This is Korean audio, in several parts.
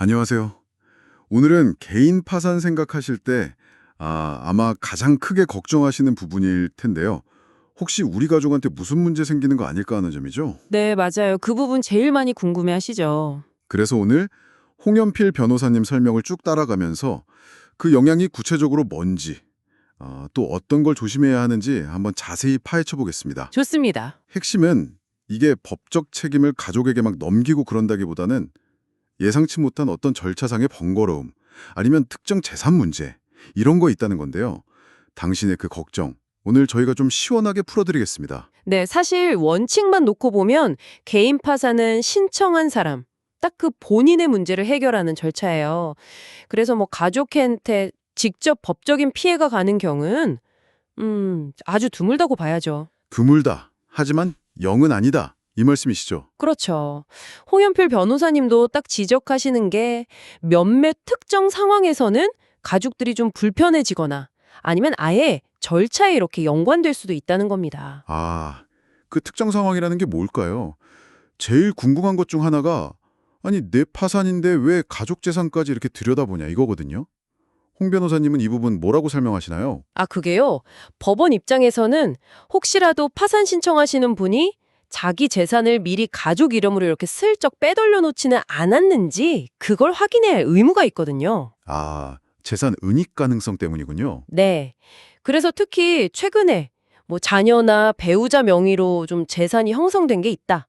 안녕하세요. 오늘은 개인 파산 생각하실 때 아마 가장 크게 걱정하시는 부분일 텐데요. 혹시 우리 가족한테 무슨 문제 생기는 거 아닐까 하는 점이죠. 네, 맞아요. 그 부분 제일 많이 궁금해하시죠. 그래서 오늘 홍연필 변호사님 설명을 쭉 따라가면서 그 영향이 구체적으로 뭔지, 또 어떤 걸 조심해야 하는지 한번 자세히 파헤쳐 보겠습니다. 좋습니다. 핵심은 이게 법적 책임을 가족에게 막 넘기고 그런다기보다는 예상치 못한 어떤 절차상의 번거로움, 아니면 특정 재산 문제, 이런 거 있다는 건데요. 당신의 그 걱정, 오늘 저희가 좀 시원하게 풀어드리겠습니다. 네, 사실 원칙만 놓고 보면 개인 파산은 신청한 사람, 딱 그 본인의 문제를 해결하는 절차예요. 그래서 뭐 가족한테 직접 법적인 피해가 가는 경우는 아주 드물다고 봐야죠. 드물다. 하지만 영은 아니다. 이 말씀이시죠? 그렇죠. 홍연필 변호사님도 딱 지적하시는 게 몇몇 특정 상황에서는 가족들이 좀 불편해지거나 아니면 아예 절차에 이렇게 연관될 수도 있다는 겁니다. 그 특정 상황이라는 게 뭘까요? 제일 궁금한 것 중 하나가 아니 내 파산인데 왜 가족 재산까지 이렇게 들여다보냐 이거거든요. 홍 변호사님은 이 부분 뭐라고 설명하시나요? 아, 그게요. 법원 입장에서는 혹시라도 파산 신청하시는 분이 자기 재산을 미리 가족 이름으로 이렇게 슬쩍 빼돌려 놓지는 않았는지 그걸 확인해야 할 의무가 있거든요. 재산 은닉 가능성 때문이군요. 네. 그래서 특히 최근에 뭐 자녀나 배우자 명의로 좀 재산이 형성된 게 있다.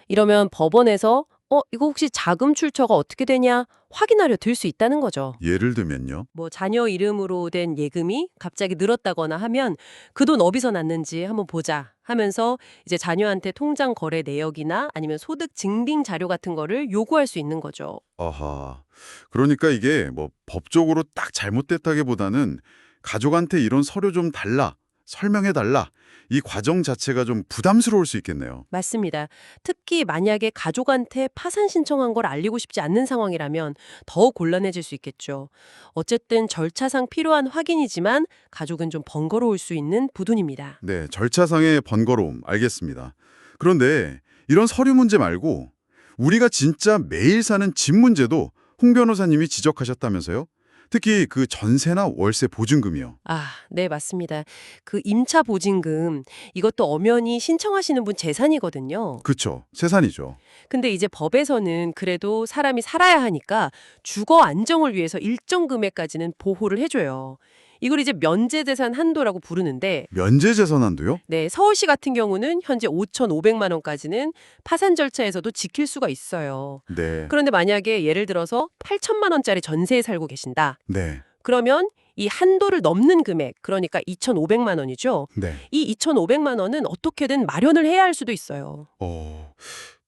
이러면 법원에서 이거 혹시 자금 출처가 어떻게 되냐 확인하려 들 수 있다는 거죠. 예를 들면요. 뭐 자녀 이름으로 된 예금이 갑자기 늘었다거나 하면 그 돈 어디서 났는지 한번 보자 하면서 이제 자녀한테 통장 거래 내역이나 아니면 소득 증빙 자료 같은 거를 요구할 수 있는 거죠. 아하. 그러니까 이게 뭐 법적으로 딱 잘못됐다기보다는 가족한테 이런 서류 좀 달라, 설명해 달라. 이 과정 자체가 좀 부담스러울 수 있겠네요. 맞습니다. 특히 만약에 가족한테 파산 신청한 걸 알리고 싶지 않는 상황이라면 더 곤란해질 수 있겠죠. 어쨌든 절차상 필요한 확인이지만 가족은 좀 번거로울 수 있는 부분입니다. 네, 절차상의 번거로움 알겠습니다. 그런데 이런 서류 문제 말고 우리가 진짜 매일 사는 집 문제도 홍 변호사님이 지적하셨다면서요? 특히 그 전세나 월세 보증금이요. 아, 네, 맞습니다. 그 임차 보증금, 이것도 엄연히 신청하시는 분 재산이거든요. 그쵸, 세산이죠. 근데 이제 법에서는 그래도 사람이 살아야 하니까 주거 안정을 위해서 일정 금액까지는 보호를 해줘요. 이걸 이제 면제재산 한도라고 부르는데, 면제재산한도요? 네, 서울시 같은 경우는 현재 5,500만 원까지는 파산 절차에서도 지킬 수가 있어요. 네, 그런데 만약에 예를 들어서 8천만 원짜리 전세에 살고 계신다. 네, 그러면 이 한도를 넘는 금액, 그러니까 2,500만 원이죠. 네. 이 2,500만 원은 어떻게든 마련을 해야 할 수도 있어요.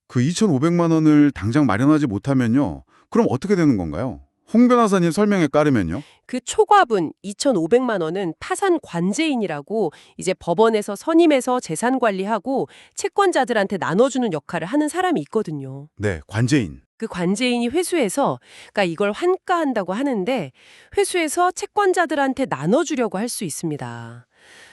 그 2,500만 원을 당장 마련하지 못하면요. 그럼 어떻게 되는 건가요? 홍 변호사님 설명에 따르면요. 그 초과분 2,500만 원은 파산 관제인이라고 이제 법원에서 선임해서 재산 관리하고 채권자들한테 나눠주는 역할을 하는 사람이 있거든요. 네, 관제인. 그 관제인이 회수해서, 그러니까 이걸 환가한다고 하는데 회수해서 채권자들한테 나눠주려고 할 수 있습니다.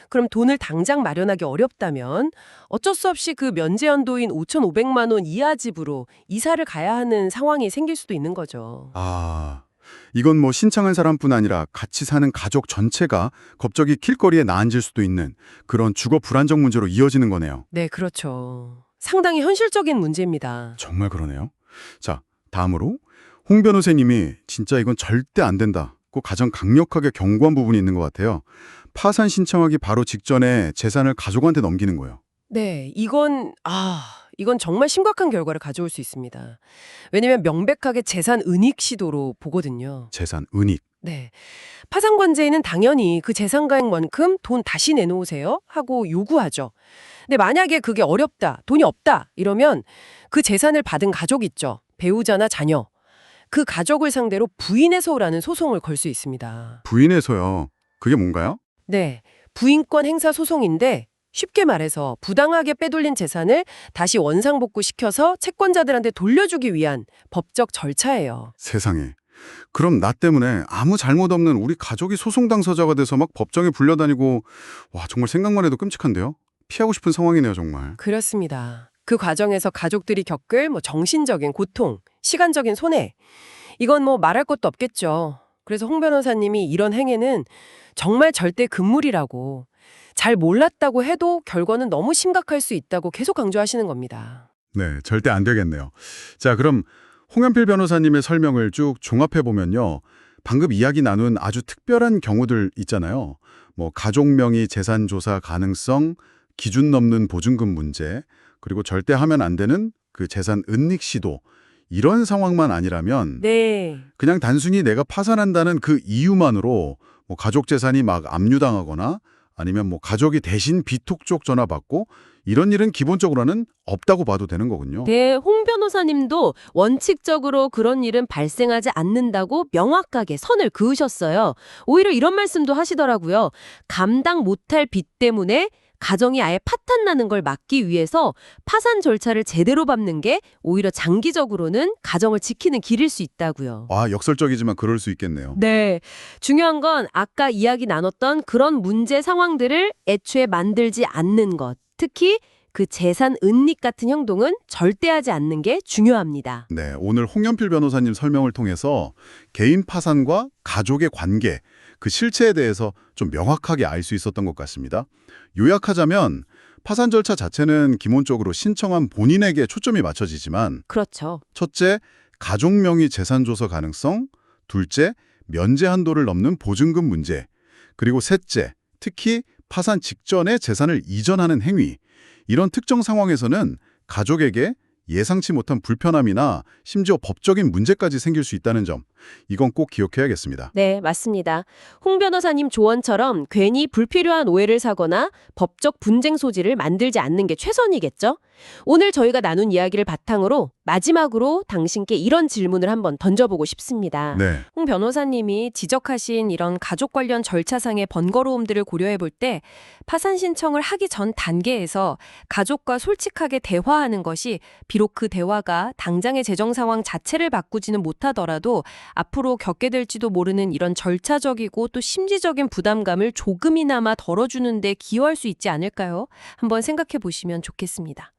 그럼 돈을 당장 마련하기 어렵다면 어쩔 수 없이 그 면제 연도인 5,500만 원 이하 집으로 이사를 가야 하는 상황이 생길 수도 있는 거죠. 이건 뭐 신청한 사람뿐 아니라 같이 사는 가족 전체가 갑자기 길거리에 나앉을 수도 있는 그런 주거 불안정 문제로 이어지는 거네요. 네, 그렇죠. 상당히 현실적인 문제입니다. 정말 그러네요. 자, 다음으로 홍 변호사님이 진짜 이건 절대 안 된다고 가장 강력하게 경고한 부분이 있는 것 같아요. 파산 신청하기 바로 직전에 재산을 가족한테 넘기는 거예요. 네, 이건 정말 심각한 결과를 가져올 수 있습니다. 왜냐면 명백하게 재산 은닉 시도로 보거든요. 재산 은닉. 네. 파산관제인은 당연히 그 재산 가액만큼 돈 다시 내놓으세요 하고 요구하죠. 근데 만약에 그게 어렵다, 돈이 없다 이러면 그 재산을 받은 가족 있죠. 배우자나 자녀. 그 가족을 상대로 부인해서라는 소송을 걸 수 있습니다. 부인해서요. 그게 뭔가요? 네. 부인권 행사 소송인데 쉽게 말해서 부당하게 빼돌린 재산을 다시 원상복구시켜서 채권자들한테 돌려주기 위한 법적 절차예요. 세상에. 그럼 나 때문에 아무 잘못 없는 우리 가족이 소송 당사자가 돼서 막 법정에 불려다니고 와 정말 생각만 해도 끔찍한데요? 피하고 싶은 상황이네요 정말. 그렇습니다. 그 과정에서 가족들이 겪을 뭐 정신적인 고통, 시간적인 손해, 이건 뭐 말할 것도 없겠죠. 그래서 홍 변호사님이 이런 행위는 정말 절대 금물이라고, 잘 몰랐다고 해도 결과는 너무 심각할 수 있다고 계속 강조하시는 겁니다. 네, 절대 안 되겠네요. 자, 그럼 홍현필 변호사님의 설명을 쭉 종합해 보면요. 방금 이야기 나눈 아주 특별한 경우들 있잖아요. 뭐 가족 명의 재산 조사 가능성, 기준 넘는 보증금 문제, 그리고 절대 하면 안 되는 그 재산 은닉 시도, 이런 상황만 아니라면 네. 그냥 단순히 내가 파산한다는 그 이유만으로 뭐 가족 재산이 막 압류당하거나 아니면 뭐 가족이 대신 비톡 쪽 전화 받고 이런 일은 기본적으로는 없다고 봐도 되는 거군요. 네, 홍 변호사님도 원칙적으로 그런 일은 발생하지 않는다고 명확하게 선을 그으셨어요. 오히려 이런 말씀도 하시더라고요. 감당 못할 빚 때문에 가정이 아예 파탄나는 걸 막기 위해서 파산 절차를 제대로 밟는 게 오히려 장기적으로는 가정을 지키는 길일 수 있다고요. 아, 역설적이지만 그럴 수 있겠네요. 네. 중요한 건 아까 이야기 나눴던 그런 문제 상황들을 애초에 만들지 않는 것. 특히 그 재산 은닉 같은 행동은 절대 하지 않는 게 중요합니다. 네, 오늘 홍연필 변호사님 설명을 통해서 개인 파산과 가족의 관계, 그 실체에 대해서 좀 명확하게 알 수 있었던 것 같습니다. 요약하자면 파산 절차 자체는 기본적으로 신청한 본인에게 초점이 맞춰지지만 그렇죠. 첫째, 가족 명의 재산 조서 가능성, 둘째, 면제 한도를 넘는 보증금 문제, 그리고 셋째, 특히 파산 직전에 재산을 이전하는 행위, 이런 특정 상황에서는 가족에게 예상치 못한 불편함이나 심지어 법적인 문제까지 생길 수 있다는 점, 이건 꼭 기억해야겠습니다. 네, 맞습니다. 홍 변호사님 조언처럼 괜히 불필요한 오해를 사거나 법적 분쟁 소지를 만들지 않는 게 최선이겠죠? 오늘 저희가 나눈 이야기를 바탕으로 마지막으로 당신께 이런 질문을 한번 던져보고 싶습니다. 네, 홍 변호사님이 지적하신 이런 가족 관련 절차상의 번거로움들을 고려해 볼 때 파산 신청을 하기 전 단계에서 가족과 솔직하게 대화하는 것이 비록 그 대화가 당장의 재정 상황 자체를 바꾸지는 못하더라도 앞으로 겪게 될지도 모르는 이런 절차적이고 또 심리적인 부담감을 조금이나마 덜어주는 데 기여할 수 있지 않을까요? 한번 생각해 보시면 좋겠습니다.